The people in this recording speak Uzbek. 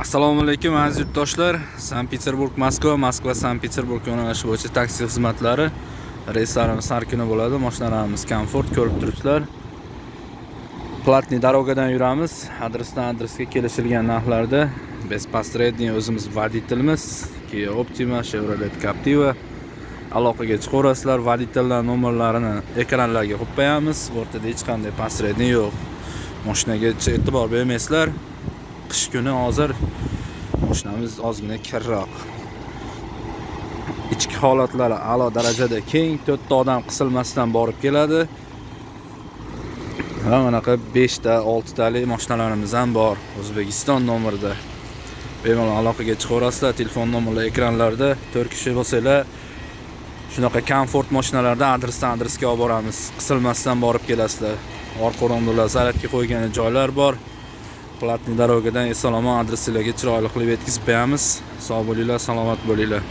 Assalomu alaykum aziz yurtdoshlar. Sankt-Peterburg Moskva, Moskva Sankt-Peterburg yo'nalishi bo'yicha taksi xizmatlari reyslarimiz har kuni bo'ladi. Mashinalarimiz komfort, ko'rib turibsizlar. Platniy darogadan yuramiz. Adresdan adresga kelishilgan narxlarda bespostredniy o'zimiz voditelimiz, Kia Optima, Chevrolet Captiva. Aloqaga chiqaverasizlar. Voditellar nomerlarini ekranlarga qo'yib qo'yamiz. O'rtada hech qanday postredniy yo'q. Mashinaga e'tibor bermaysizlar. Qish kuni hozir mashinamiz ozgina kirroq. Ichki holatlari a'lo darajada keng, 4 ta odam qisilmasdan borib keladi. Va bunaqa 5 ta, 6 talik mashinalarimiz ham bor. O'zbekiston nomerida. Bemalol aloqaga chiqaverasizlar. Telefon nomerlari ekranlarda. 4 kishi bo'lsanglar, shunaqa komfort mashinalarda adresdan adresga olib boramiz. Qisilmasdan borib kelasizlar. Orqa o'rindiqlar zaryadga qo'ygan joylar bor. Platniy darogadan eson-omon adreslarga chiroyli qilib yetkazib beramiz. Sog' bo'linglar, salomat bo'linglar.